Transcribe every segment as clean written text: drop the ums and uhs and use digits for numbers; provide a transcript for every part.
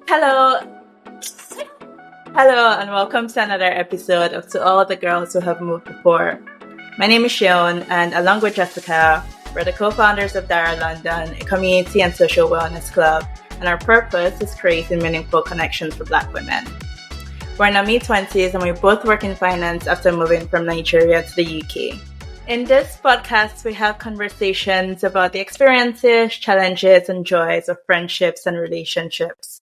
Hello. Hello, and welcome to another episode of To All the Girls Who Have Moved Before. My name is Shion, and along with Jessica, we're the co-founders of Dara London, a community and social wellness club, and our purpose is creating meaningful connections for Black women. We're in our mid-20s, and we both work in finance after moving from Nigeria to the UK. In this podcast, we have conversations about the experiences, challenges, and joys of friendships and relationships.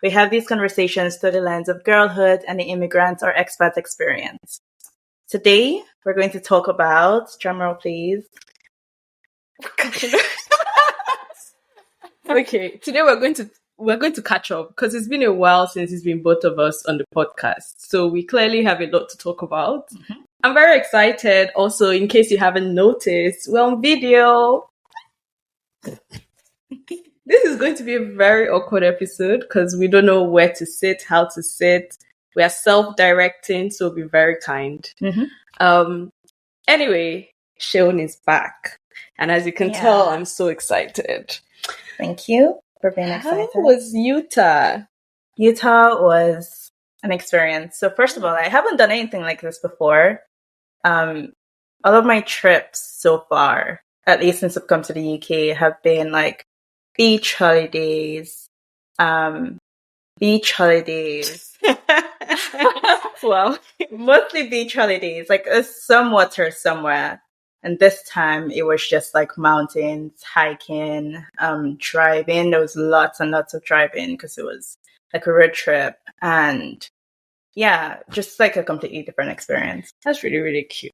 We have these conversations through the lens of girlhood and the immigrant or expat experience. Today, we're going to talk about, drumroll please. Okay, today we're going to catch up because it's been a while since it's been both of us on the podcast. So we clearly have a lot to talk about. Mm-hmm. I'm very excited. Also, in case you haven't noticed, we're on video. This is going to be a very awkward episode because we don't know where to sit, how to sit. We are self-directing, so be very kind. Mm-hmm. Anyway, Sheon is back. And as you can tell, I'm so excited. Thank you for being excited. How was Utah? Utah was an experience. So first of all, I haven't done anything like this before. All of my trips so far, at least since I've come to the UK, have been like beach holidays. Well, mostly beach holidays, like some water somewhere. And this time it was just like mountains, hiking, driving. There was lots and lots of driving because it was like a road trip. And yeah, just like a completely different experience. That's really, really cute.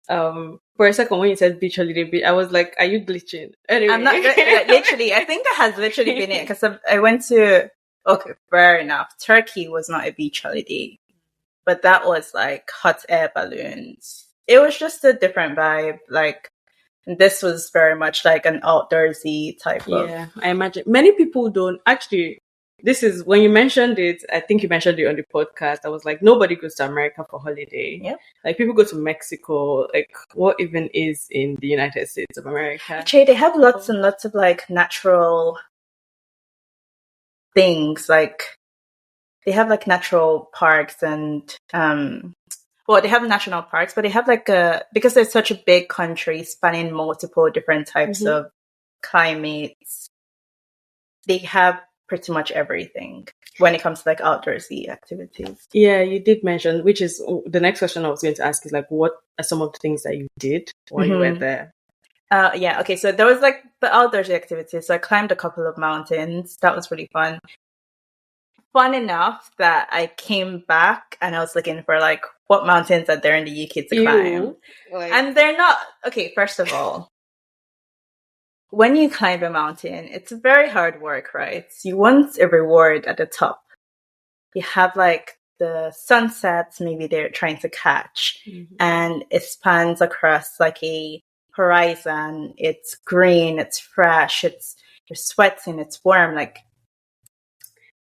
For a second, when you said beach holiday, I was like, are you glitching? Anyway. I'm not, literally, I think that has literally been it because I went to, okay, fair enough. Turkey was not a beach holiday, but that was like hot air balloons. It was just a different vibe. Like, this was very much like an outdoorsy type of. Yeah, I imagine. Many people don't actually. This is when you mentioned it. I think you mentioned it on the podcast. I was like, nobody goes to America for holiday. Yeah, like people go to Mexico. Like, what even is in the United States of America? Actually, they have lots and lots of like natural things. Like, they have like natural parks and well, they have national parks, but they have like because it's such a big country spanning multiple different types of climates. They have pretty much everything when it comes to like outdoorsy activities. Yeah, you did mention, which is the next question I was going to ask is like, what are some of the things that you did while you were there? Yeah, okay, so there was like the outdoorsy activities. So I climbed a couple of mountains. That was really fun. Fun enough that I came back and I was looking for like what mountains are there in the UK to climb. And they're not, okay, first of all, when you climb a mountain, it's very hard work, right? So you want a reward at the top. You have like the sunsets, maybe they're trying to catch, and it spans across like a horizon. It's green, it's fresh, you're sweating, it's warm. Like,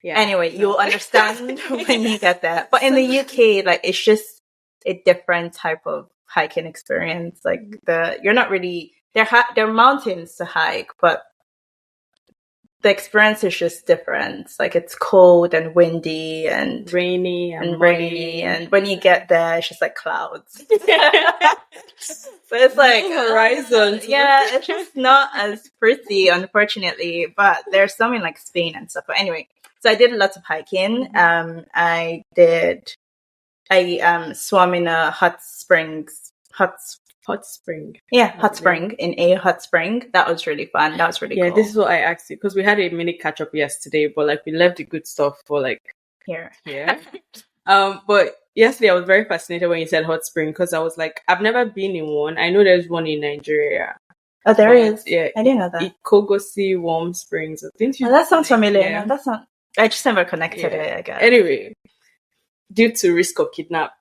yeah. Anyway, you'll understand when you get there. But in the UK, like it's just a different type of hiking experience. Like you're not really. They're mountains to hike, but the experience is just different. Like it's cold and windy and rainy, and when you get there, it's just like clouds. So it's like horizons. Yeah, it's just not as pretty, unfortunately. But there's some in like Spain and stuff. But anyway, so I did lots of hiking. I swam in a hot spring. Yeah, hot spring, in a hot spring. That was really fun. That was really cool. Yeah, this is what I asked you because we had a mini catch up yesterday, but like we left the good stuff for like here. But yesterday I was very fascinated when you said hot spring because I was like, I've never been in one. I know there's one in Nigeria. Oh, there is. Yeah, I didn't know that. Ikogosi Warm Springs. Didn't you? Oh, that sounds familiar. Yeah. No, that's not. I just never connected it. I guess. Anyway, due to risk of kidnap,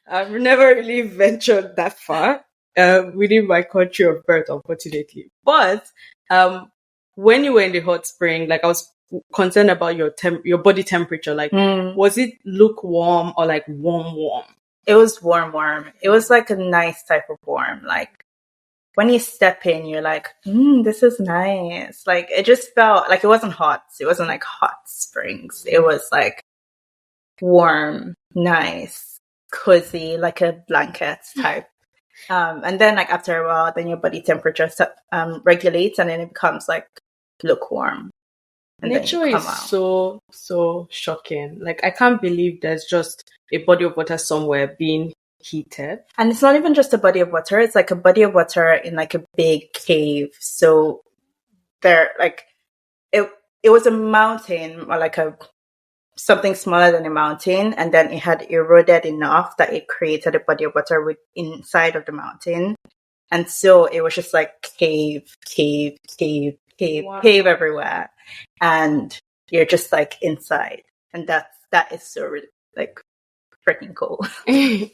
I've never really ventured that far within my country of birth, unfortunately. But when you were in the hot spring, like I was concerned about your body temperature. Like, was it lukewarm or like warm? It was warm. It was like a nice type of warm. Like when you step in, you're like, this is nice. Like, it just felt like it wasn't hot. It wasn't like hot springs. It was like warm, nice, cozy, like a blanket type. And then like after a while, then your body temperature regulates, and then it becomes like lukewarm. Nature is so shocking. Like, I can't believe there's just a body of water somewhere being heated. And it's not even just a body of water. It's like a body of water in like a big cave. So there, like, it was a mountain, or like something smaller than a mountain, and then it had eroded enough that it created a body of water inside of the mountain. And so it was just like cave everywhere, and you're just like inside, and that is so like freaking cool.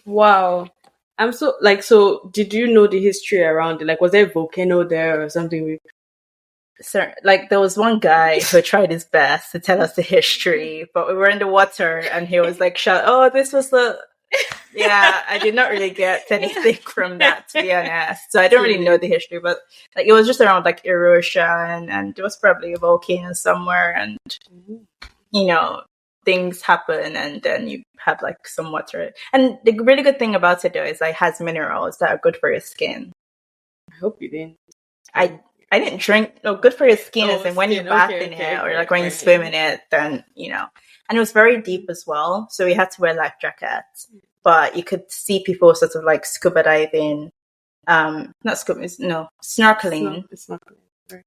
Wow. I'm so did you know the history around it? Like, was there a volcano there or something? So, like, there was one guy who tried his best to tell us the history, but we were in the water, and he was like, this was the... Yeah, I did not really get anything from that, to be honest. So I don't really know the history, but like it was just around like erosion, and there was probably a volcano somewhere, and you know, things happen, and then you have like some water. And the really good thing about it though is like it has minerals that are good for your skin. I hope you didn't. I didn't drink. No, good for your skin is when you bath in it, or like when you swim in it, then you know. And it was very deep as well, so we had to wear life jackets. But you could see people sort of like scuba diving, snorkeling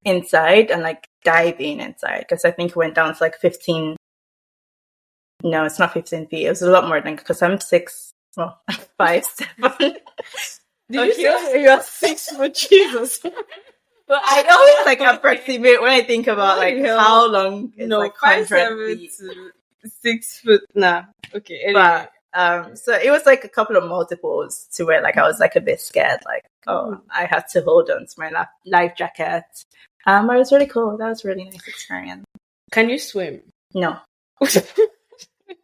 inside, and like diving inside, because I think it went down to like 15. No, it's not 15 feet. It was a lot more than, because I'm 5'7". Did you say you're 6 foot? Jesus. But I always like approximate when I think about like how long is like 5'7" to 6 foot. Nah. Okay. Anyway. But so it was like a couple of multiples to where like I was like a bit scared, like I had to hold on to my life jacket. But it was really cool. That was a really nice experience. Can you swim? No.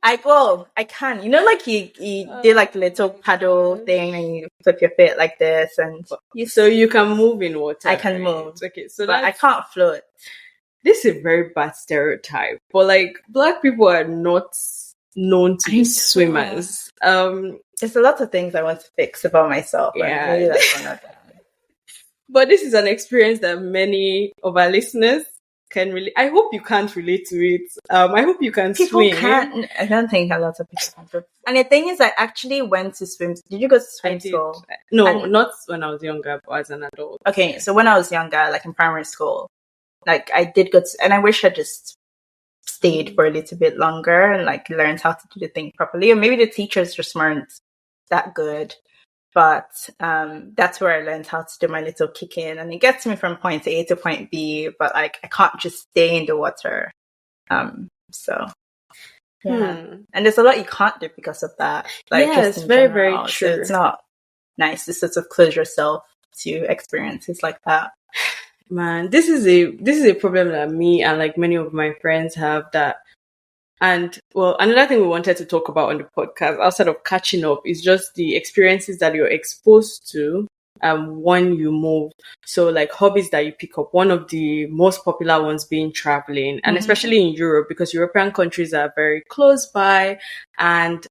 I can. You know, like you do like a little paddle thing, and you flip your feet like this, and so you can move in water. I can move. Okay, so but I can't float. This is a very bad stereotype, but like Black people are not known to be swimmers. There's a lot of things I want to fix about myself. Yeah, maybe that's one of them. But this is an experience that many of our listeners can really. I hope you can't relate to it. I hope you can swim. Can't. I don't think a lot of people can. And the thing is, I actually went to swim. Did you go to swim school? No, not when I was younger, but as an adult. Okay, so when I was younger, like in primary school, like I did go to, and I wish I just stayed for a little bit longer and like learned how to do the thing properly. Or maybe the teachers just weren't that good. But that's where I learned how to do my little kick in, and it gets me from point A to point B. But like I can't just stay in the water. So yeah, and there's a lot you can't do because of that. Like, yeah, it's very very true. So it's not nice to sort of close yourself to experiences like that. Man, this is a problem that me and like many of my friends have. That, and well, another thing we wanted to talk about on the podcast outside of catching up is just the experiences that you're exposed to when you move. So like hobbies that you pick up, one of the most popular ones being traveling, and especially in Europe, because European countries are very close by, and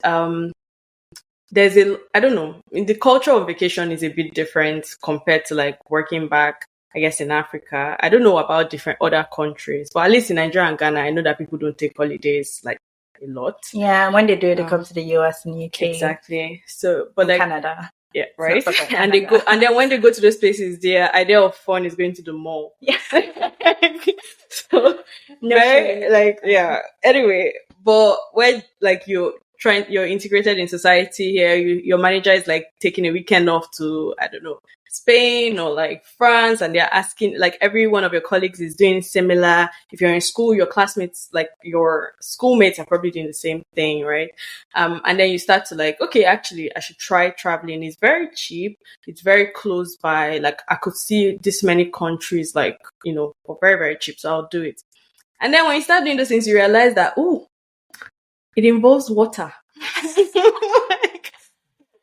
there's I don't know, the culture of vacation is a bit different compared to like working back, I guess, in Africa. I don't know about different other countries, but at least in Nigeria and Ghana, I know that people don't take holidays like a lot. Yeah, when they do, they come to the US and UK. Exactly. So, but like Canada. Yeah, right. And they go, and then when they go to those places, their idea of fun is going to the mall. Yeah. So Anyway, but when like you're integrated in society here, your manager is like taking a weekend off to, I don't know, Spain or like France, and they're asking, like, every one of your colleagues is doing similar. If you're in school, your classmates, like your schoolmates, are probably doing the same thing, right? And then you start to like, okay, actually I should try traveling. It's very cheap, it's very close by, like I could see this many countries, like, you know, for very very cheap, so I'll do it. And then when you start doing those things, you realize that it involves water.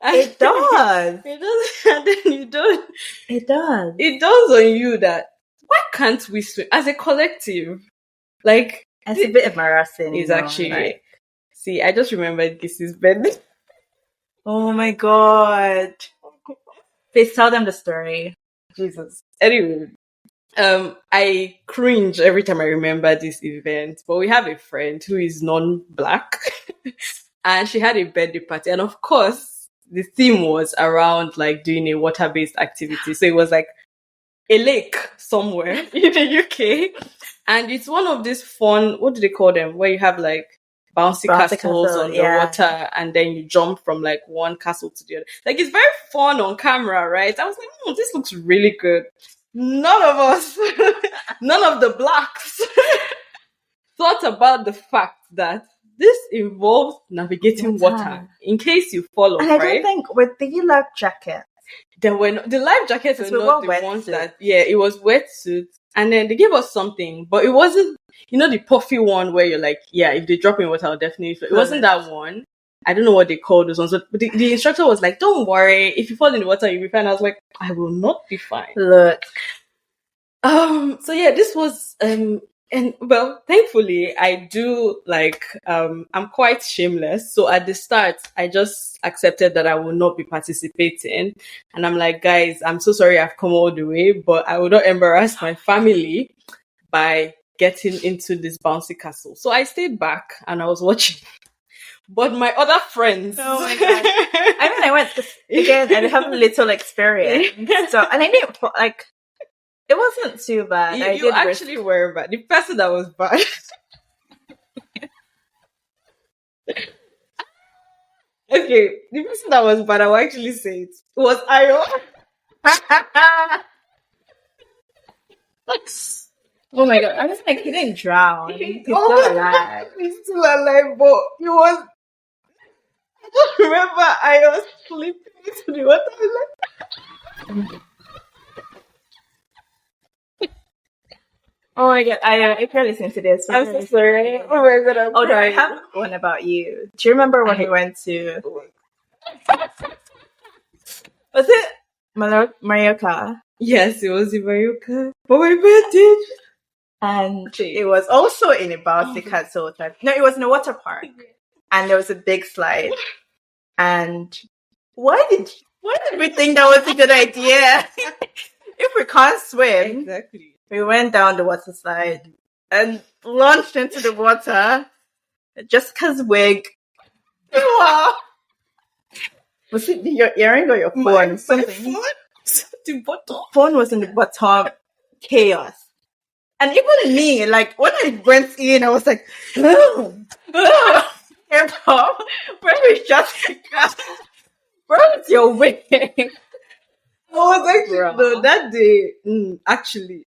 It does. It does. And then you don't. It does. It does on you that, why can't we swim as a collective? Like, it's a bit embarrassing. It's actually, like... See, I just remembered Gissy's birthday. Oh my god. Please tell them the story. Jesus. Anyway, I cringe every time I remember this event, but we have a friend who is non-black and she had a birthday party. And of course, the theme was around like doing a water-based activity. So it was like a lake somewhere in the UK. And it's one of these fun, what do they call them? Where you have like bouncy castles on the water and then you jump from like one castle to the other. Like, it's very fun on camera, right? I was like, this looks really good. None of us, none of the blacks thought about the fact that this involves navigating water in case you fall off, and I don't think with the life jacket. There were the life jackets were not the ones that, it was wetsuits. And then they gave us something, but it wasn't, the puffy one where you're like, if they drop in water, I'll definitely float. It wasn't that one. I don't know what they called those ones, but the instructor was like, don't worry, if you fall in the water, you'll be fine. I was like, I will not be fine. Look. So this was, and well, thankfully, I do I'm quite shameless. So at the start, I just accepted that I will not be participating. And I'm like, guys, I'm so sorry I've come all the way, but I will not embarrass my family by getting into this bouncy castle. So I stayed back and I was watching. But my other friends. Oh my god. I went, again, I have a little experience. So, and I didn't, it wasn't too bad. You actually were bad. The person that was bad. Okay, the person that was bad, I will actually say it, was Ayo. Oh my god, I was like, he didn't drown. He's still alive. He's still alive, but he was... I just remember Ayo slipping into the water. Oh my god, I can't listen to this. I'm so sorry. Oh my god, no, I have one about you. Do you remember when we went to... Was it Mallorca? Yes, it was in Mallorca. For my birthday. And it was also in a bouncy castle type. No, it was in a water park. And there was a big slide. And why did we think that was a good idea? If we can't swim... Exactly. We went down the water slide and launched into the water. Jessica's wig. Wow. Was it your earring or your phone? My phone? The bottom. Phone was in the bottom. Chaos. And even me, like, when I went in, I was like, where is Jessica? Where is your wig? I was actually, no, that day, actually,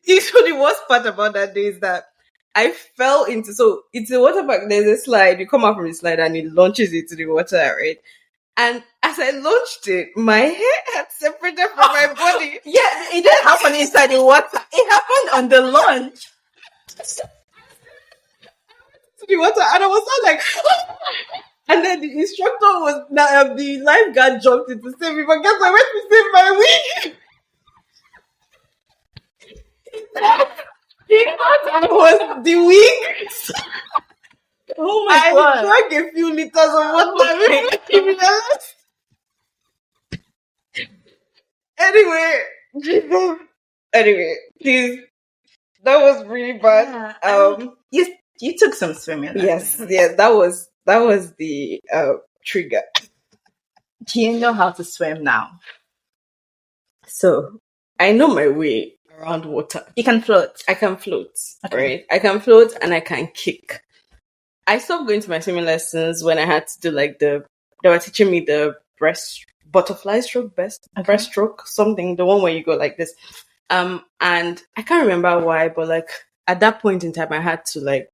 the worst part about that day is that I fell into, so it's a water park, there's a slide, you come out from the slide and it launches into the water, right? And as I launched it, my hair had separated from my body. Yeah, it didn't happen inside the water. It happened on the launch. To the water, and I was all like, and then the instructor was, the lifeguard jumped in to save me, but guess I went to save my wig. It was the wig. Oh my god! I drank a few liters of water. Anyway, please. That was really bad. Yeah. You took some swimming. Yes, that was the trigger. Do you know how to swim now? So I know my way around water. You can float. I can float. Okay. Right? I can float and I can kick. I stopped going to my swimming lessons when I had to do they were teaching me the butterfly stroke, breaststroke, something, the one where you go like this. And I can't remember why, but at that point in time, I had to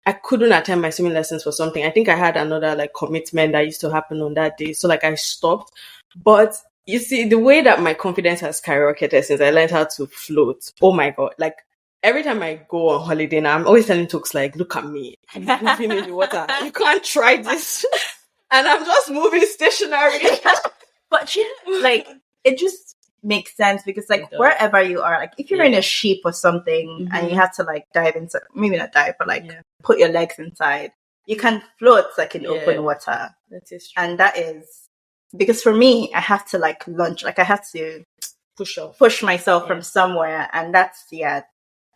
I couldn't attend my swimming lessons for something. I think I had another commitment that used to happen on that day. So I stopped. But you see, the way that my confidence has skyrocketed since I learned how to float, oh my God, every time I go on holiday now, I'm always telling Tooks, look at me. I'm moving in the water. You can't try this. and I'm just moving stationary. But like, it just makes sense because like wherever you are, like if you're in a ship or something and you have to like dive inside, maybe not dive, but like put your legs inside, you can float like in open water. That is true. And that is because for me, I have to like launch, like I have to push myself from somewhere, and that's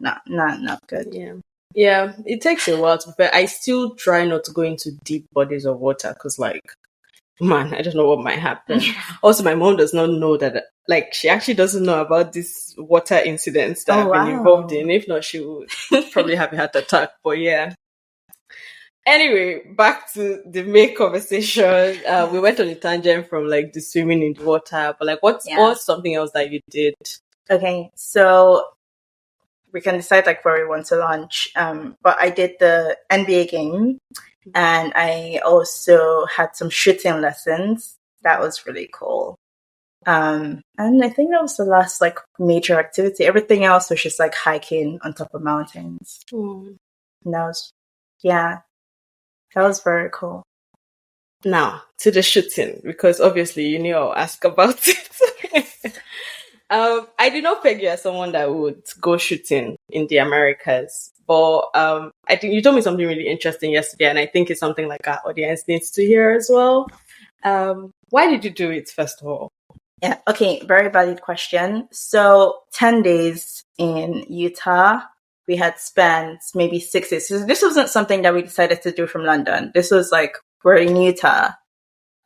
not good. Yeah, it takes a while but I still try not to go into deep bodies of water because like, man, I don't know what might happen. Also, my mom does not know that, like, she actually doesn't know about these water incidents that I've been involved in. If not, she would probably have a heart attack. But yeah. Anyway, back to the main conversation. We went on a tangent from like the swimming in the water, but like, what's something else that you did? Okay, so we can decide like where we want to launch. But I did the NBA game, and I also had some shooting lessons. That was really cool. And I think that was the last like major activity. Everything else was just like hiking on top of mountains. And that was, that was very cool. Now to the shooting, because obviously you knew I'll ask about it. I did not peg you as someone that would go shooting in the Americas, but I think you told me something really interesting yesterday, and I think it's something like our audience needs to hear as well. Why did you do it, first of all? Yeah, okay, very valid question. So 10 days in Utah, we had spent maybe 6 days. So this wasn't something that we decided to do from London. This was like, we're in Utah.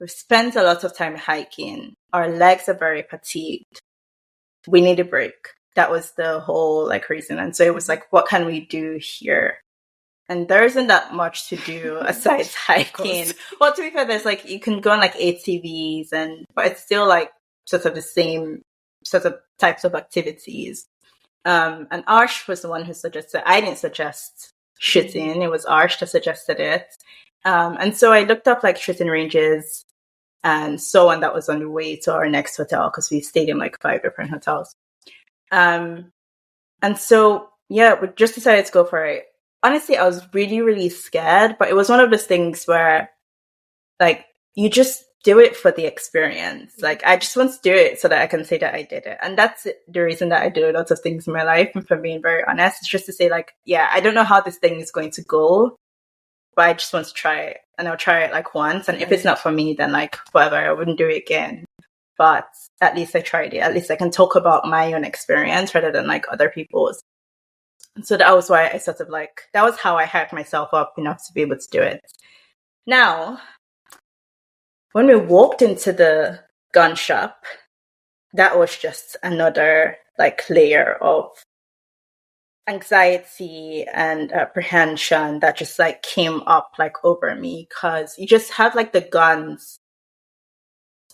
We've spent a lot of time hiking. Our legs are very fatigued. We need a break. That was the whole like reason. And so it was like, what can we do here? And there isn't that much to do aside hiking. Well, to be fair, there's like, you can go on like ATVs but it's still like sort of the same sort of types of activities. And Arsh was the one who suggested, I didn't suggest shooting. It was Arsh that suggested it. And so I looked up like shooting ranges and saw one that was on the way to our next hotel because we stayed in like 5 different hotels. And so, yeah, we just decided to go for it. Honestly, I was really, really scared, but it was one of those things where like you just do it for the experience. Like I just want to do it so that I can say that I did it. And that's the reason that I do a lot of things in my life. And for being very honest, it's just to say like, yeah, I don't know how this thing is going to go, but I just want to try it. And I'll try it like once. And if it's not for me, then like whatever, I wouldn't do it again. But at least I tried it. At least I can talk about my own experience rather than like other people's. So that was why I sort of like, that was how I hyped myself up enough to be able to do it. Now, when we walked into the gun shop, that was just another like layer of anxiety and apprehension that just like came up like over me, because you just have like the guns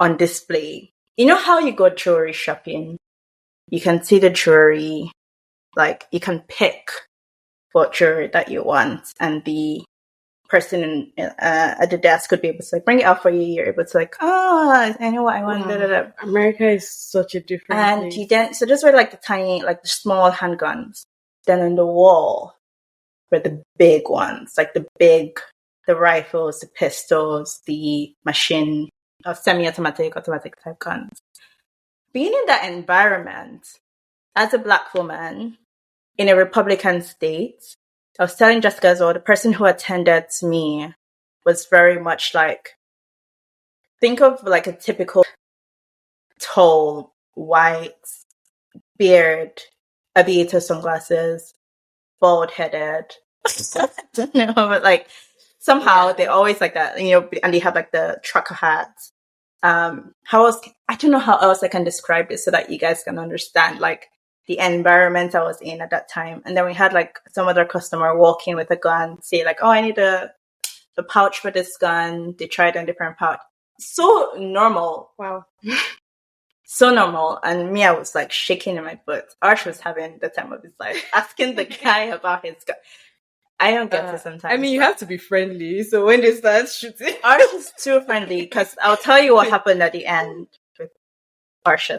on display. You know how you go jewelry shopping? You can see the jewelry, like you can pick what jewelry that you want, and the person at the desk could be able to like bring it out for you. You're able to like, I know what I want. Wow. America is such a different place. You then, so those were like the tiny, like the small handguns. Then on the wall were the big ones, like the rifles, the pistols, the machine, semi-automatic, automatic type guns. Being in that environment as a Black woman in a Republican state, I was telling Jessica as well, the person who attended to me was very much like, think of like a typical tall, white, beard, aviator sunglasses, bald-headed. I don't know, but like somehow they're always like that, you know, and they have like the trucker hats. I don't know how else I can describe it so that you guys can understand like the environment I was in at that time. And then we had like some other customer walk in with a gun, say like, oh, I need the pouch for this gun. They tried a different pouch. So normal. Wow. So normal. And me, I was like shaking in my boots. Arsh was having the time of his life, asking the guy about his gun. I don't get it sometimes. I mean, you have to be friendly. So when they start shooting, Arsh is too friendly, because I'll tell you what happened at the end with Arsh.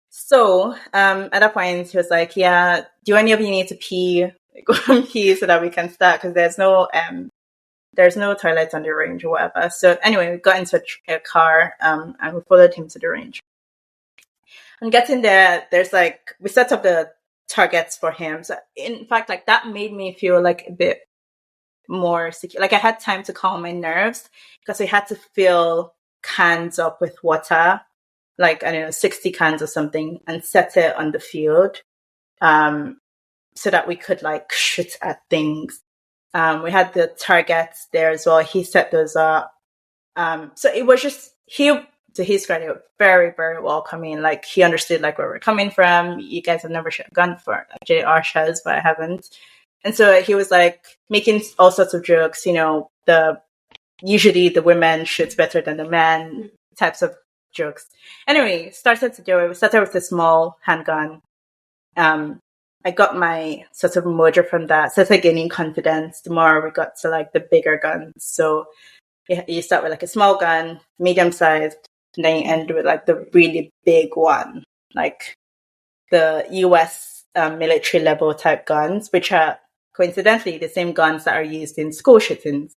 So at that point, he was like, yeah, do any of you need to pee? Go and pee so that we can start, because there's no there's no toilets on the range or whatever. So anyway, we got into a car, and we followed him to the range. And getting there, there's like, we set up the targets for him. So in fact, like that made me feel like a bit more secure. Like I had time to calm my nerves because we had to fill cans up with water, like, I don't know, 60 cans or something, and set it on the field, so that we could like shoot at things. We had the targets there as well. He set those up. So it was just, to his credit, very, very welcoming. Like he understood like where we're coming from. You guys have never shot a gun before. Like JR has, but I haven't. And so he was like making all sorts of jokes, you know, usually the women shoots better than the men types of jokes. Anyway, started to do it. We started with a small handgun. I got my sort of mojo from that. Started gaining confidence the more we got to like the bigger guns. So you start with like a small gun, medium sized, and then you end with like the really big one, like the US military level type guns, which are coincidentally the same guns that are used in school shootings.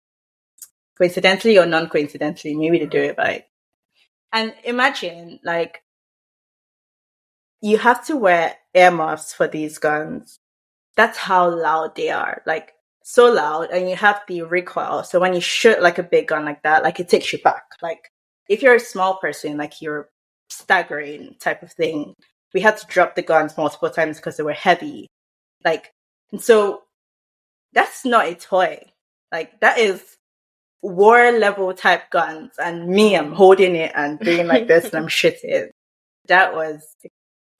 Coincidentally or non-coincidentally, maybe they do it right. And imagine, like, you have to wear earmuffs for these guns. That's how loud they are. Like, so loud. And you have the recoil. So when you shoot like a big gun like that, like it takes you back. Like, if you're a small person, like you're staggering type of thing, we had to drop the guns multiple times because they were heavy. Like, and so that's not a toy. Like, that is war level type guns, and me, I'm holding it and doing like this and I'm shooting. That was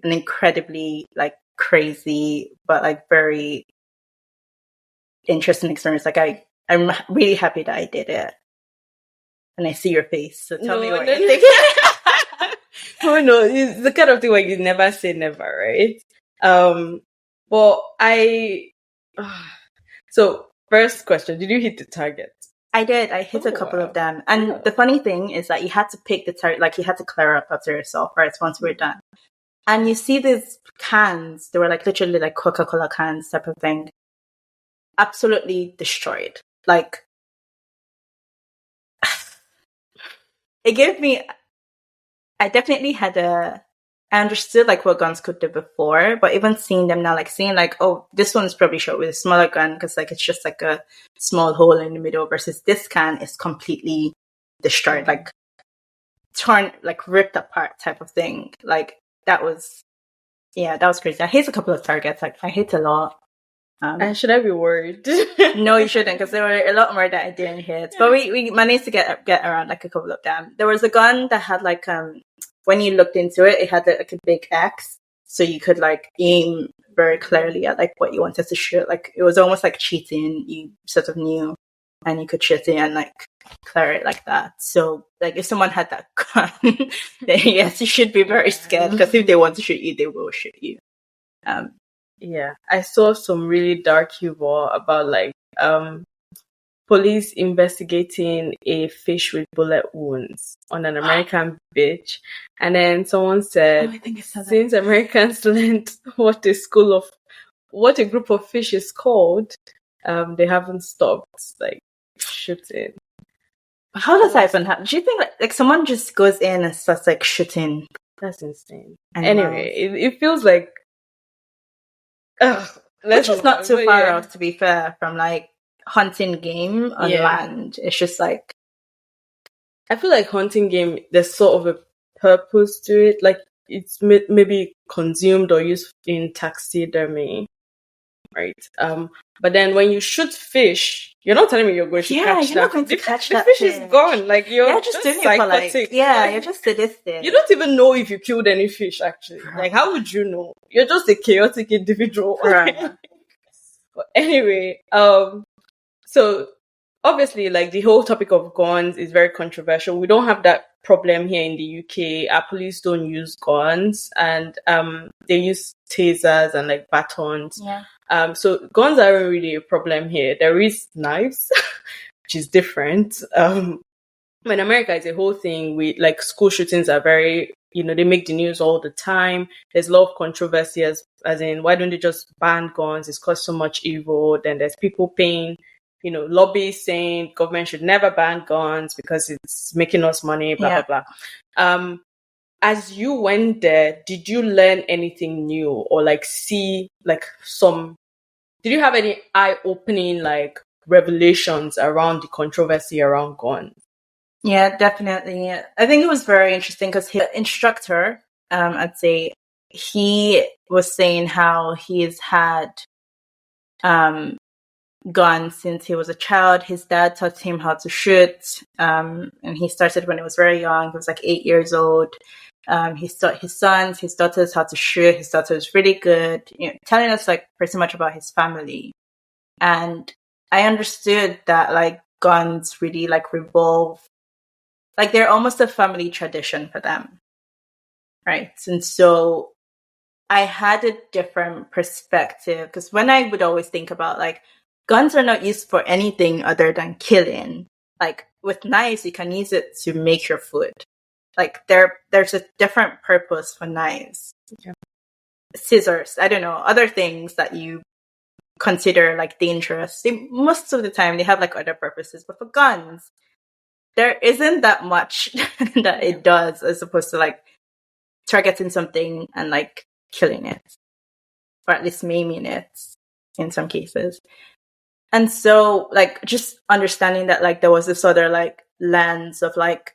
an incredibly like crazy but like very interesting experience. Like I'm really happy that I did it. And I see your face, so tell me what you think. Oh no, it's the kind of thing where you never say never, right? But so first question, did you hit the target? I did. I hit a couple of them. And the funny thing is that you had to pick the target, like you had to clear up after yourself, right? Once we're done. And you see these cans, they were like literally like Coca-Cola cans type of thing, absolutely destroyed. Like, it gave me, I definitely I understood like what guns could do before, but even seeing them now, like seeing like, oh, this one's probably shot with a smaller gun because like it's just like a small hole in the middle, versus this can is completely destroyed, like torn, like ripped apart type of thing. Like that was crazy. I hit a couple of targets. Like I hit a lot. Should I be worried? No, you shouldn't, because there were a lot more that I didn't hit. But we managed to get around like a couple of them. There was a gun that had like when you looked into it, it had like a big X, so you could like aim very clearly at like what you wanted to shoot. Like it was almost like cheating. You sort of knew, and you could shoot it and like clear it like that. So like if someone had that gun, then yes, you should be very scared, because if they want to shoot you, they will shoot you. Yeah, I saw some really dark humor about like police investigating a fish with bullet wounds on an American beach, and then someone said, since Americans learned what a group of fish is called, they haven't stopped like shooting. How does that even happen? Do you think like someone just goes in and starts like shooting? That's insane. Anyway, it feels like which is not too far off, to be fair, from like hunting game on land. It's just like, I feel like hunting game, there's sort of a purpose to it. Like it's maybe consumed or used in taxidermy, right? But then when you shoot fish, you're not telling me you're going to catch you're not going to catch that fish. The fish is gone. Like you're just doing it for like, you're just sadistic. You don't even know if you killed any fish, actually. Like, how would you know? You're just a chaotic individual. Right. But anyway, so obviously, like the whole topic of guns is very controversial. We don't have that problem here in the UK. Our police don't use guns, and they use tasers and like batons. Yeah. So guns aren't really a problem here. There is knives, which is different. In America, it's a whole thing. We like school shootings are very, they make the news all the time. There's a lot of controversy as in, why don't they just ban guns? It's caused so much evil. Then there's people paying lobbyists saying government should never ban guns because it's making us money, blah, blah, blah. As you went there, did you learn anything new or like see like did you have any eye-opening like revelations around the controversy around guns? Yeah, definitely. I think it was very interesting because his instructor, I'd say, he was saying how he's had guns since he was a child. His dad taught him how to shoot, and he started when he was very young. He was like 8 years old. He taught his sons, his daughters how to shoot. His daughter was really good, telling us like pretty much about his family. And I understood that like guns really like revolve, like they're almost a family tradition for them, right? And so I had a different perspective because when I would always think about like guns are not used for anything other than killing. Like with knives, you can use it to make your food. Like there's a different purpose for knives. Yeah. Scissors, I don't know, other things that you consider like dangerous. Most of the time they have like other purposes, but for guns, there isn't that much that it does as opposed to like targeting something and like killing it, or at least maiming it in some cases. And so like just understanding that like there was this other like lens of like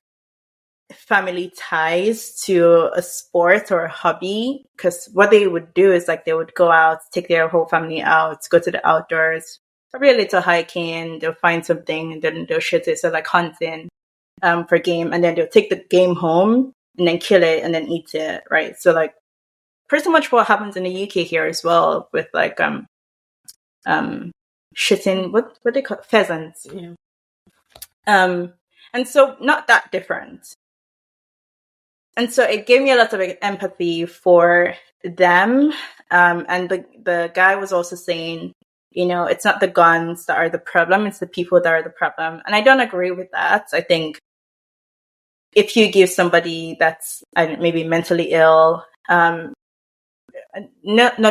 family ties to a sport or a hobby, because what they would do is like they would go out, take their whole family out, go to the outdoors, probably a little hiking, they'll find something and then they'll shoot it, so like hunting for game, and then they'll take the game home and then kill it and then eat it, right? So like pretty much what happens in the UK here as well with like shitting, what they call pheasants. Yeah. And so not that different. And so it gave me a lot of empathy for them. And the guy was also saying, it's not the guns that are the problem, it's the people that are the problem. And I don't agree with that. I think if you give somebody that's maybe mentally ill, not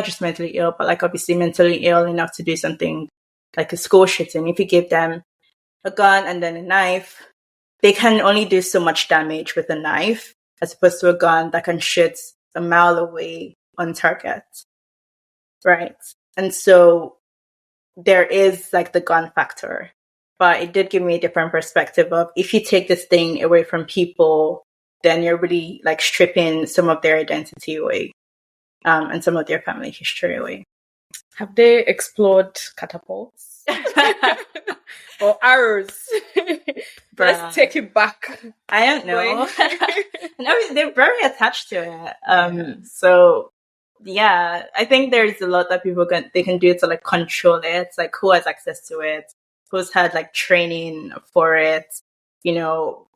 just mentally ill, but like obviously mentally ill enough to do something like a school shooting, if you give them a gun and then a knife, they can only do so much damage with a knife as opposed to a gun that can shoot a mile away on target, right? And so there is like the gun factor, but it did give me a different perspective of if you take this thing away from people, then you're really like stripping some of their identity away, and some of their family history away. Have they explored catapults or arrows? Let's take it back. I don't know. No, they're very attached to it. So yeah, I think there's a lot that people can do to like control it. It's like who has access to it, who's had like training for it.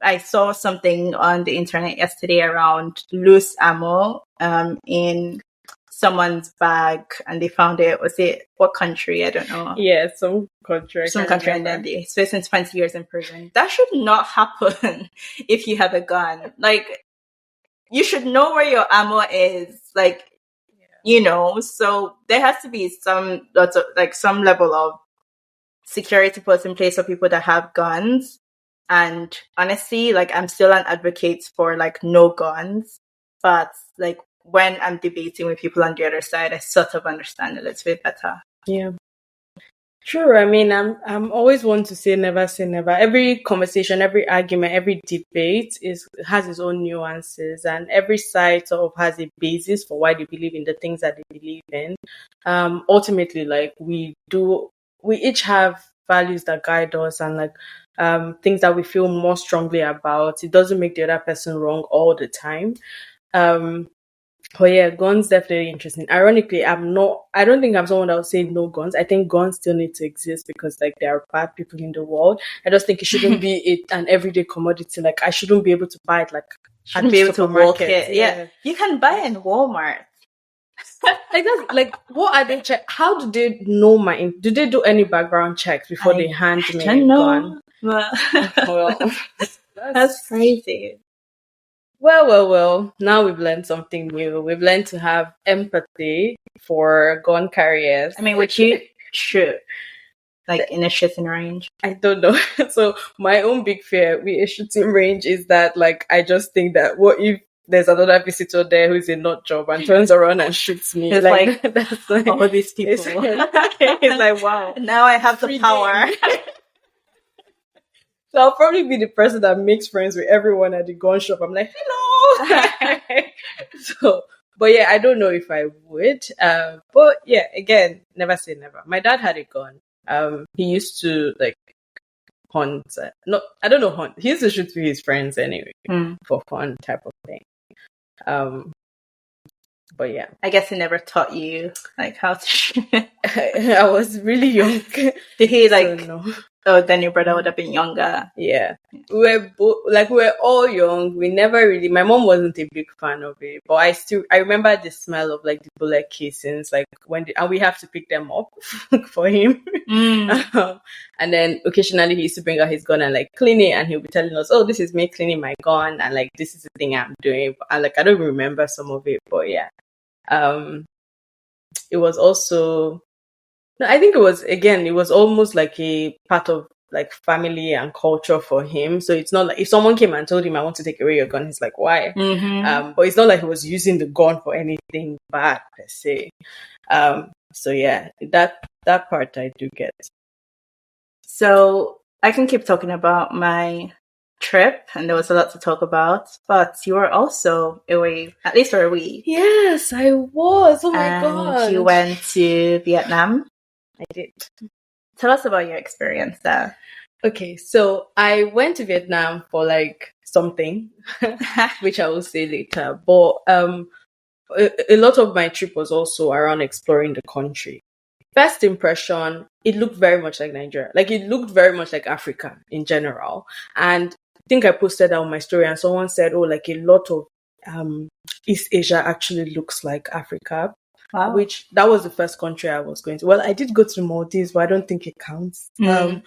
I saw something on the internet yesterday around loose ammo in someone's bag, and they found it. Was it what country? I don't know. Yeah, some country. And then they facing 20 years in prison. That should not happen if you have a gun. Like, you should know where your ammo is. Like, so there has to be some level of security put in place for people that have guns. And honestly, like, I'm still an advocate for like no guns, but like when I'm debating with people on the other side, I sort of understand a little bit better. Yeah. Sure. I mean, I'm always one to say never say never. Every conversation, every argument, every debate has its own nuances, and every side sort of has a basis for why they believe in the things that they believe in. Ultimately, like we each have values that guide us, and like things that we feel more strongly about. It doesn't make the other person wrong all the time. But yeah, guns definitely interesting. Ironically, I don't think I'm someone that would say no guns. I think guns still need to exist because like there are bad people in the world. I just think it shouldn't be an everyday commodity. Like I shouldn't be able to buy it shouldn't be able to walk it. Yeah. You can buy it in Walmart. Like that's like what are they check? How do they know do they do any background checks before they hand me a gun? Well, that's crazy. Well, now we've learned something new. We've learned to have empathy for gun carriers. I mean, which you should. like in a shooting range? I don't know. So my own big fear with a shooting range is that, like, I just think that what if there's another visitor there who's a nut job and turns around and shoots me? It's like that's like all these people. It's like, wow. Now I have the power. So I'll probably be the person that makes friends with everyone at the gun shop. I'm like, hello. So, but yeah, I don't know if I would. But yeah, again, never say never. My dad had a gun. He used to like hunt. No, I don't know hunt. He used to shoot with his friends anyway for fun type of thing. But yeah, I guess he never taught you like how to shoot. I was really young. Did he like? So, no. Oh, then your brother would have been younger. Yeah, we were all young. We never really. My mom wasn't a big fan of it, but I remember the smell of like the bullet casings, like and we have to pick them up for him. And then occasionally he used to bring out his gun and like clean it, and he'll be telling us, "Oh, this is me cleaning my gun," and like this is the thing I'm doing. And like I don't remember some of it, but yeah, it was also. No, I think it was almost like a part of like family and culture for him. So it's not like if someone came and told him, I want to take away your gun, he's like, why? But it's not like he was using the gun for anything bad per se. So yeah, that part I do get. So I can keep talking about my trip, and there was a lot to talk about, but you were also away at least for a week. Yes, I was. Oh my god. You went to Vietnam. I did. Tell us about your experience there. Okay, so I went to Vietnam for like something, which I will say later. But a lot of my trip was also around exploring the country. First impression, it looked very much like Nigeria. Like it looked very much like Africa in general. And I think I posted that on my story and someone said, oh, like a lot of East Asia actually looks like Africa. Wow. Which that was the first country I was going to. Well, I did go to the Maldives, but I don't think it counts. So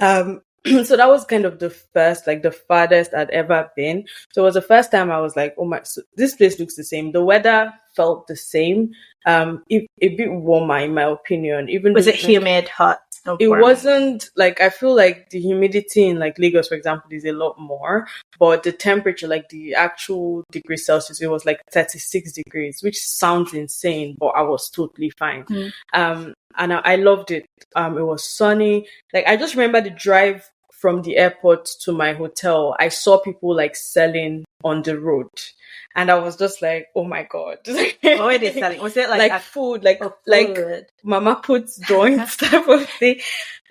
that was kind of the first, like the farthest I'd ever been. So it was the first time I was like, oh my, so this place looks the same. The weather felt the same. A bit warmer in my opinion. Even was it humid, hot? It wasn't like, I feel like the humidity in like Lagos, for example, is a lot more, but the temperature, like the actual degrees Celsius, it was like 36 degrees, which sounds insane, but I was totally fine. And I loved it. It was sunny. Like I just remember the drive from the airport to my hotel. I saw people like selling on the road. And I was just like, oh my god. What were they selling? Was it like food, like mama puts joints type of thing?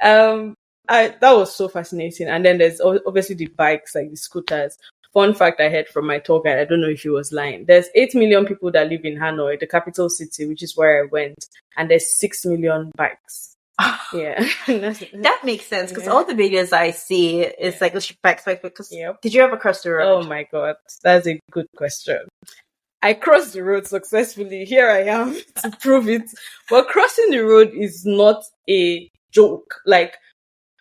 That was so fascinating. And then there's obviously the bikes, like the scooters. Fun fact I heard from my tour guide, I don't know if he was lying. There's 8 million people that live in Hanoi, the capital city, which is where I went, and there's 6 million bikes. Yeah, that makes sense because all the videos I see is like bikes. Because did you ever cross the road? Oh my god, that's a good question. I crossed the road successfully. Here I am to prove it. But crossing the road is not a joke. Like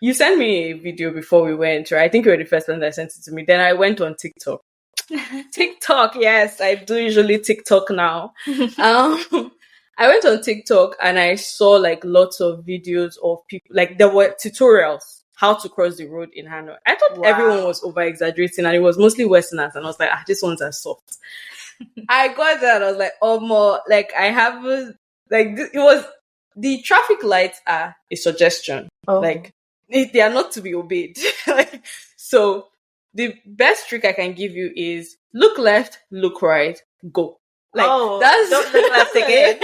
you sent me a video before we went, right? I think you were the first one that sent it to me. Then I went on TikTok. TikTok, yes, I do usually TikTok now. I went on TikTok and I saw like lots of videos of people, like there were tutorials how to cross the road in Hanoi. I thought everyone was over exaggerating and it was mostly Westerners, and I was like, these ones are soft. I got that, I was like, oh more, like I haven't, like it was, the traffic lights are a suggestion. Like they are not to be obeyed. Like, so the best trick I can give you is look left, look right, go. Like, that's don't look left again.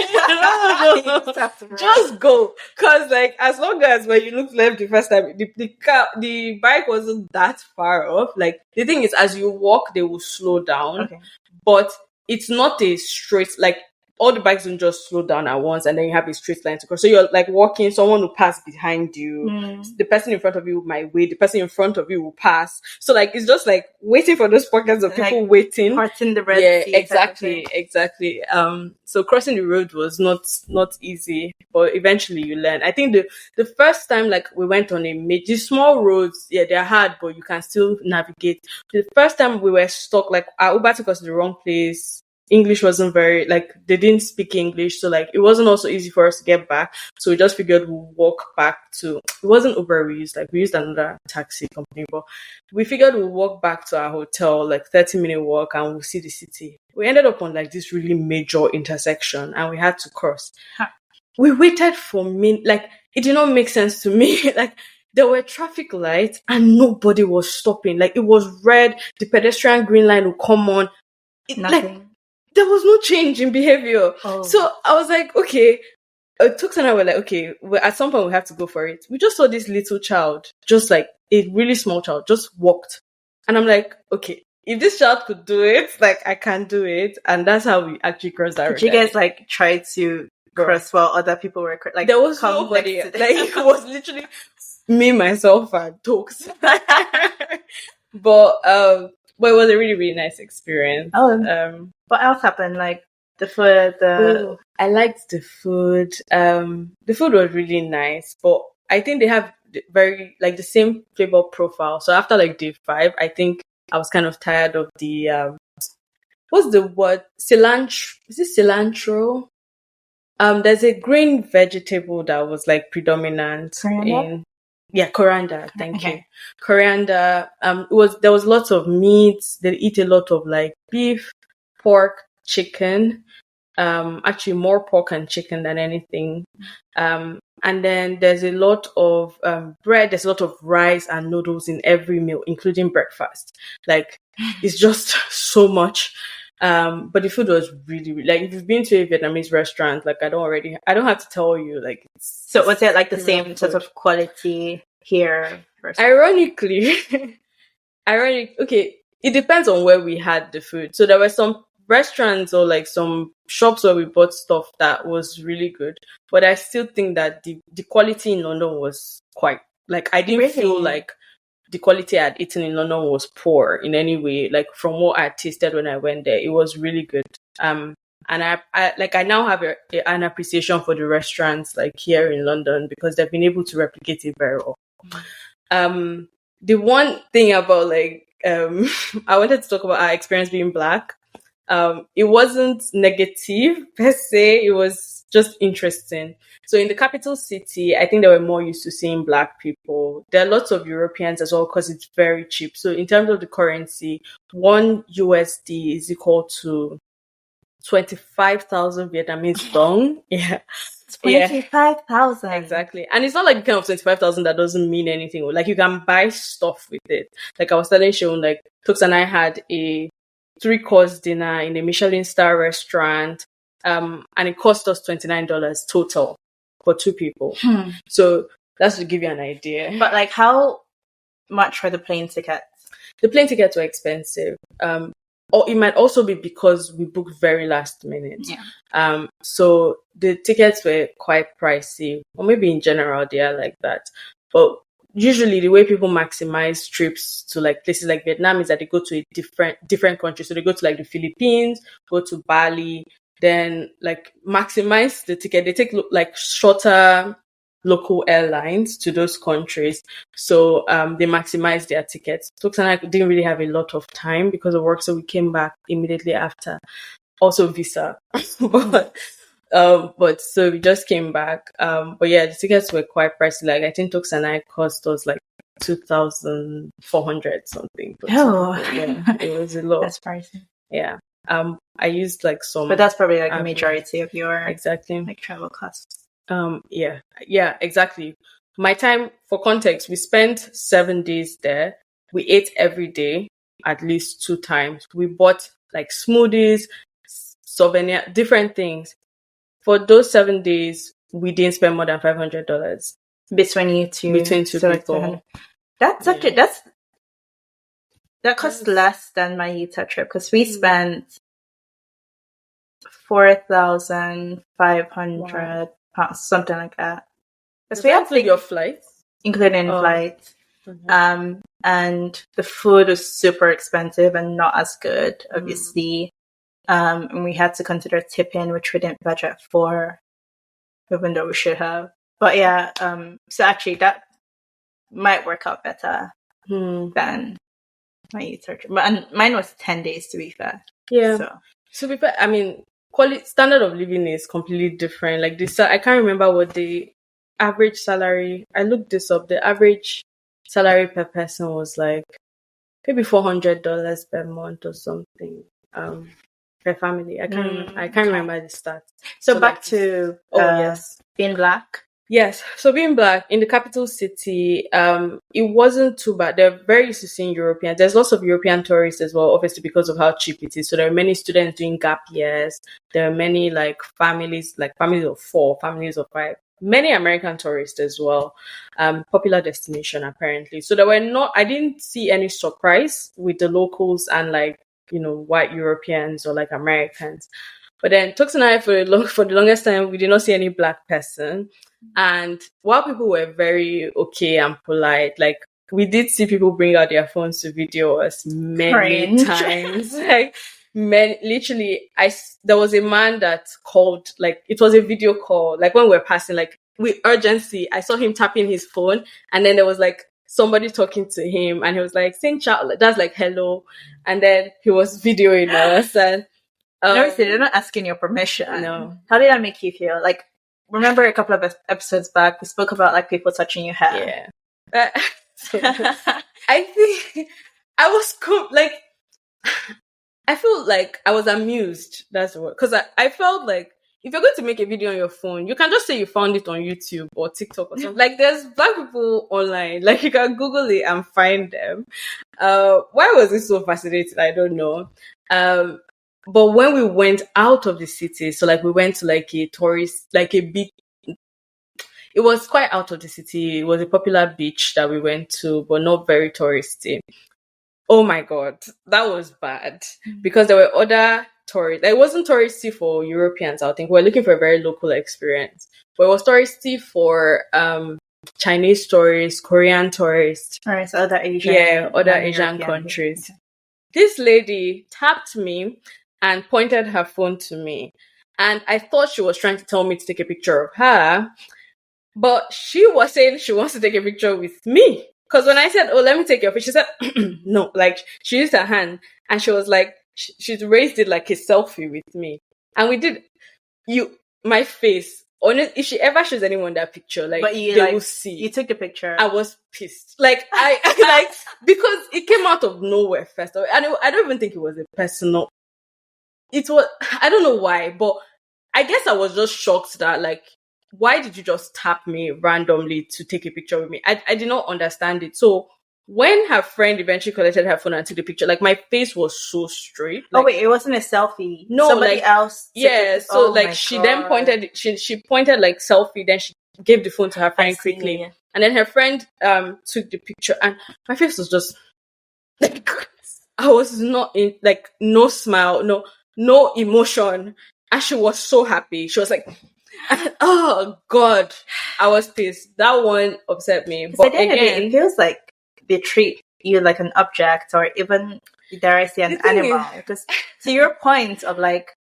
No. Just go. Cause like, as long as when you look left the first time, the bike wasn't that far off. Like, the thing is, as you walk, they will slow down. Okay. But it's not a straight, like, all the bikes don't just slow down at once and then you have a straight line to cross. So you're like walking, someone will pass behind you. The person in front of you might wait. The person in front of you will pass. So like, it's just like waiting for those pockets of people like waiting. Parting the Red Sea. Exactly. So crossing the road was not easy, but eventually you learn. I think the first time like we went on these small roads, they're hard, but you can still navigate. The first time we were stuck, like our Uber took us to the wrong place. English wasn't very, like, they didn't speak English. So, like, it wasn't also easy for us to get back. So we just figured we'll walk back to, it wasn't Uber we used, like, we used another taxi company, but we figured we'll walk back to our hotel, like 30-minute walk, and we'll see the city. We ended up on, like, this really major intersection, and we had to cross. Huh. We waited for like, it did not make sense to me. Like, there were traffic lights and nobody was stopping. Like, it was red, the pedestrian green line would come on. Nothing. Like, there was no change in behavior. Oh. So I was like, okay. Tux and I were like, okay, well, at some point we have to go for it. We just saw this little child, just like a really small child, just walked. And I'm like, okay, if this child could do it, like, I can do it. And that's how we actually crossed that. Did you guys, like, try to cross while other people were, like, there was nobody. Like, it was literally me, myself, and Tux. But it was a really, really nice experience. What else happened? Like, the food, I liked the food. The food was really nice, but I think they have very, like, the same flavor profile. So after, like, day 5, I think I was kind of tired of the what's the word? Cilantro. Is it cilantro? There's a green vegetable that was, like, predominant Coriander? Coriander. Thank you. Coriander. There was lots of meats. They eat a lot of, like, beef, pork, chicken. Actually more pork and chicken than anything. And then there's a lot of bread. There's a lot of rice and noodles in every meal, including breakfast. Like, it's just so much. But the food was really, really, like, if you've been to a Vietnamese restaurant, like, I don't have to tell you, like, so was it, like, the same sort of quality here? Ironically, okay, it depends on where we had the food. So there were some restaurants or, like, some shops where we bought stuff that was really good, but I still think that the quality in London was quite, like, I didn't feel like the quality I had eaten in London was poor in any way. Like, from what I tasted when I went there, it was really good. And I now have an appreciation for the restaurants, like, here in London, because they've been able to replicate it very well. The one thing about, like, I wanted to talk about our experience being Black. It wasn't negative per se. It was just interesting. So in the capital city, I think they were more used to seeing Black people. There are lots of Europeans as well because it's very cheap. So in terms of the currency, 1 USD is equal to 25,000 Vietnamese dong. Yeah. 25,000. Exactly. And it's not like the kind of 25,000 that doesn't mean anything. Like, you can buy stuff with it. Like, I was telling Sean, like, Tux and I had a 3-course dinner in a Michelin star restaurant, and it cost us $29 total for 2 people. So that's to give you an idea. But, like, how much were the plane tickets? The plane tickets were expensive. Or it might also be because we booked very last minute. Yeah. So the tickets were quite pricey, or maybe in general they are like that. But usually the way people maximize trips to, like, places like Vietnam is that they go to a different country. So they go to, like, the Philippines, go to Bali, then, like, maximize the ticket. They take, like, shorter local airlines to those countries. So they maximize their tickets. Tux and I didn't really have a lot of time because of work, so we came back immediately after. Also visa. But so we just came back. But yeah, the tickets were quite pricey. Like, I think Tux and I cost us like 2,400 something. Oh, yeah, it was a lot. That's pricey. Yeah. I used, like, some, but that's probably, like, a majority of your exactly, like, travel costs. Yeah, exactly. My time, for context, we spent 7 days there. We ate every day, at least 2 times. We bought, like, smoothies, souvenir, different things. For those 7 days, we didn't spend more than $500 between 2 people. That's actually that costs less than my Utah trip because we spent 4,500 pounds, something like that. Does that include your flights? Including flights. Mm-hmm. And the food was super expensive and not as good, obviously. And we had to consider tipping, which we didn't budget for, even though we should have. But yeah, so actually that might work out better than my Utah trip. And mine was 10 days, to be fair. Yeah. So. To be fair, I mean, quality standard of living is completely different. Like this, I can't remember what the average salary. I looked this up. The average salary per person was like maybe $400 per month or something. Per family. I can't remember. I can't remember the stats. So back like, to yes, being Black. Yes, so being Black in the capital city, it wasn't too bad. They're very used to seeing Europeans. There's lots of European tourists as well, obviously because of how cheap it is. So there are many students doing gap years. There are many families of 4, families of 5. Many American tourists as well. Popular destination apparently. So I didn't see any surprise with the locals and white Europeans or Americans. But then Tux and I, for the longest time, we did not see any Black person. And while people were very okay and polite, we did see people bring out their phones to video us many times. Literally, there was a man that called, it was a video call, when we were passing, with urgency. I saw him tapping his phone, and then there was somebody talking to him, and he was saying ciao, that's hello, and then he was videoing us, and they're not asking your permission. No. How did that make you feel? Remember a couple of episodes back, we spoke about people touching your hair. Yeah. I think I was I feel like I was amused. That's the word. Because I felt like if you're going to make a video on your phone, you can just say you found it on YouTube or TikTok or something. There's Black people online. You can Google it and find them. Why was it so fascinating? I don't know. But when we went out of the city, so we went to a tourist, a big, it was quite out of the city. It was a popular beach that we went to, but not very touristy. Oh my God, that was bad because there were other tourists. It wasn't touristy for Europeans, I think. We were looking for a very local experience. But it was touristy for Chinese tourists, Korean tourists. All right, so other Asian. Yeah, other Asian countries. Okay. This lady tapped me and pointed her phone to me. And I thought she was trying to tell me to take a picture of her. But she was saying she wants to take a picture with me. Because when I said, oh, let me take your picture, she said, no. She used her hand. And she was she raised it like a selfie with me. And we did, my face, honest, if she ever shows anyone that picture, they will see. You took the picture. I was pissed. Because it came out of nowhere first. And I don't even think it was a personal. It was, I don't know why, but I guess I was just shocked that why did you just tap me randomly to take a picture with me? I did not understand it. So when her friend eventually collected her phone and took the picture, my face was so straight. Oh wait, it wasn't a selfie. No, somebody else. Yeah. So she then pointed. She pointed selfie. Then she gave the phone to her friend quickly, and then her friend took the picture, and my face was just I was not in no smile, no emotion, and she was so happy. She was oh God, I was pissed. That one upset me. But again, it feels like they treat you like an object, or even dare I say an animal. Because to your point of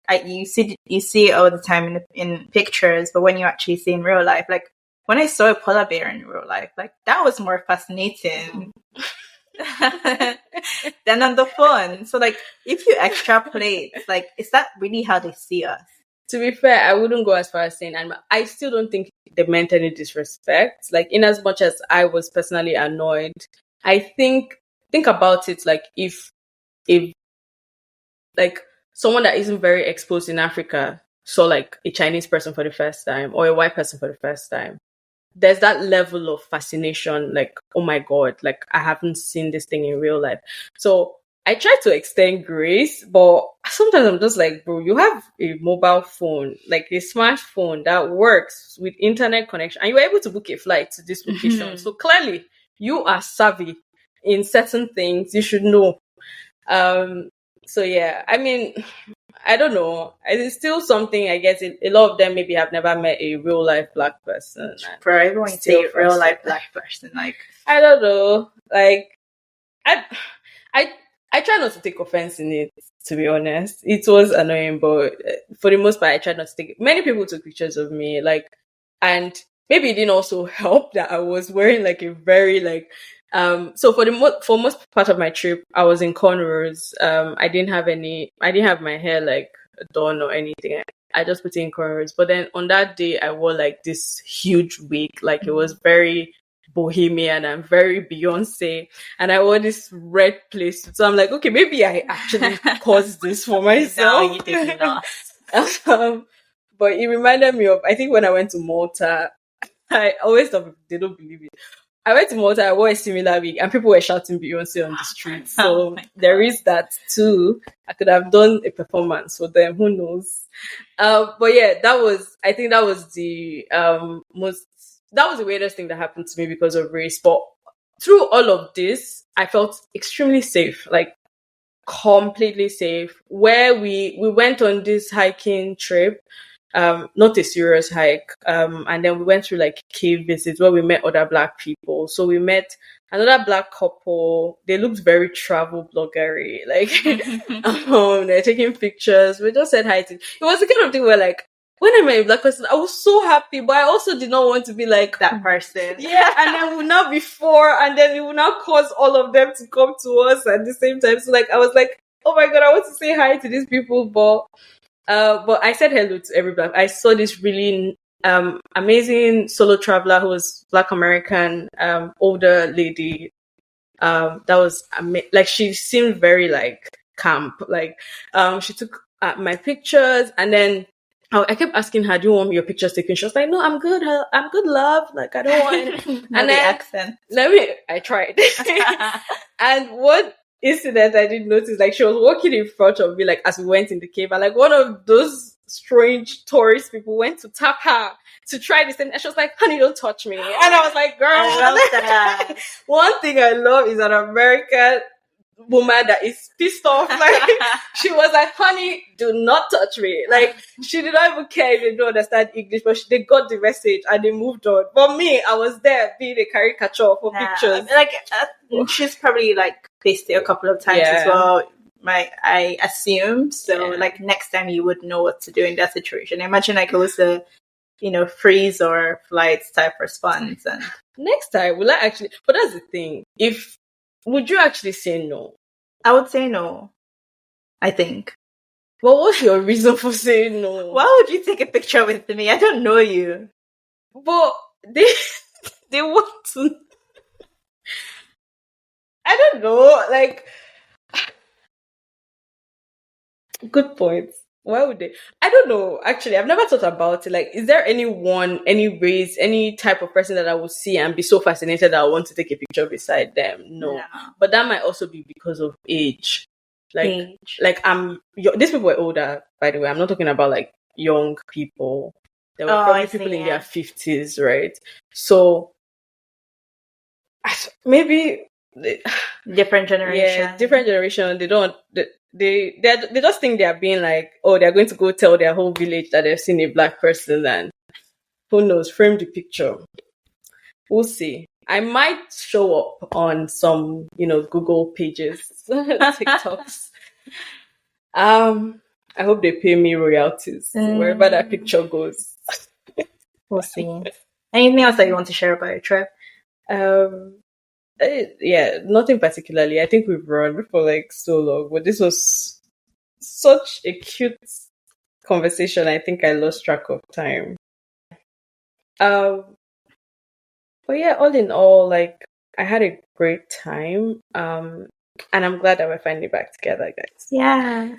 you see all the time in pictures, but when you actually see in real life, when I saw a polar bear in real life, that was more fascinating than on the phone. So if you extrapolate, is that really how they see us? To be fair, I wouldn't go as far as saying animal. I still don't think they meant any disrespect. In as much as I was personally annoyed, I think about it if someone that isn't very exposed in Africa saw a Chinese person for the first time or a white person for the first time, there's that level of fascination, oh my God, I haven't seen this thing in real life. So I try to extend grace, but sometimes I'm just bro, you have a mobile phone, a smartphone that works with internet connection, and you were able to book a flight to this location. Mm-hmm. So clearly, you are savvy in certain things. You should know. So yeah, I mean, I don't know. It's still something, I guess, a lot of them maybe have never met a real life Black person. For everyone to say real life Black person, I don't know. I try not to take offense in it, to be honest. It was annoying, but for the most part, I tried not to take it. Many people took pictures of me, and maybe it didn't also help that I was wearing a very So for most part of my trip, I was in cornrows. I didn't have my hair like done or anything. I just put it in cornrows. But then on that day, I wore like this huge wig. Like it was very bohemian and very Beyoncé. And I wore this red place. So I'm like, okay, maybe I actually caused this for myself. No, you did not. But it reminded me of, I think when I went to Malta, I always thought they don't believe it. I went to Malta, I wore a similar wig, and people were shouting Beyoncé on the street. So there is that too. I could have done a performance for them. Who knows? But yeah, I think that was the weirdest thing that happened to me because of race. But through all of this, I felt extremely safe, like completely safe. Where we went on this hiking trip, not a serious hike. And then we went through like cave visits where we met other Black people. So we met another Black couple. They looked very travel bloggery. Like, they're taking pictures. We just said hi to. It was the kind of thing where like, when I met a Black person, I was so happy, but I also did not want to be like that person. Yeah, and then we will now be four, and then it will now cause all of them to come to us at the same time. So like, I was like, oh my God, I want to say hi to these people, but I said hello to every Black. I saw this really amazing solo traveler who was Black American, older lady. That was like, she seemed very like camp. Like, she took my pictures, and then I kept asking her, "Do you want your pictures taken?" She was like, "No, I'm good. I'm good, love. Like, I don't want." And the accent. I tried. And one incident I didn't notice, like, she was walking in front of me, like, as we went in the cave, and like one of those strange tourist people went to tap her to try this thing, and she was like, "Honey, don't touch me." And I was like, "Girl, I love that." One thing I love is an American woman that is pissed off. Like, she was like, "Honey, do not touch me." Like, she did not even care if they don't understand English, but they got the message and they moved on. But me, I was there being a caricature for pictures. Like, she's probably like faced it a couple of times as well. I assume so. Like, next time you would know what to do in that situation. Imagine like it was a freeze or flights type response. And next time, will I actually? But that's the thing. Would you actually say no? I would say no, I think. Well, what's your reason for saying no? Why would you take a picture with me? I don't know you. But they want to. I don't know. Like, good point. Why would they? I don't know. Actually, I've never thought about it. Like, is there anyone, any race, any type of person that I would see and be so fascinated that I want to take a picture beside them? No. But that might also be because of age. Like, these people were older, by the way. I'm not talking about like young people. There were probably people in their 50s, right? So maybe different generation. Yeah, different generation. They don't. They just think they're being like, oh, they're going to go tell their whole village that they've seen a Black person, and who knows, frame the picture. We'll see. I might show up on some, Google pages, TikToks. I hope they pay me royalties wherever that picture goes. We'll see. Anything else that you want to share about your trip? Yeah, nothing particularly. I think we've run for like so long, but this was such a cute conversation. I think I lost track of time. But yeah, all in all, like, I had a great time. And I'm glad that we're finally back together, guys. Yeah.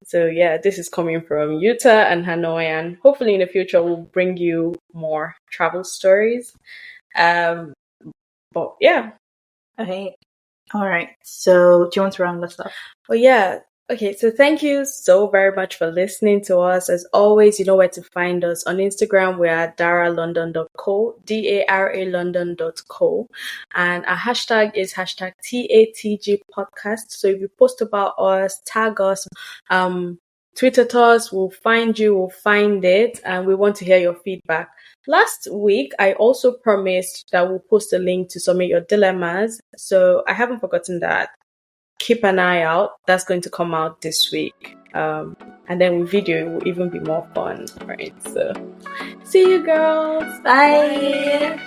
So yeah, this is coming from Utah and Hanoi, and hopefully in the future we'll bring you more travel stories. But yeah. Okay. All right. So do you want to round this up? Well, yeah. Okay, so thank you so very much for listening to us. As always, you know where to find us. On Instagram, we're at daralondon.co, daralondon.co. And our hashtag is hashtag TATG podcast. So if you post about us, tag us, tweet at us, we'll find you, we'll find it, and we want to hear your feedback. Last week, I also promised that we'll post a link to submit your dilemmas. So I haven't forgotten that. Keep an eye out. That's going to come out this week. And then with video, it will even be more fun, right? So, see you girls. Bye.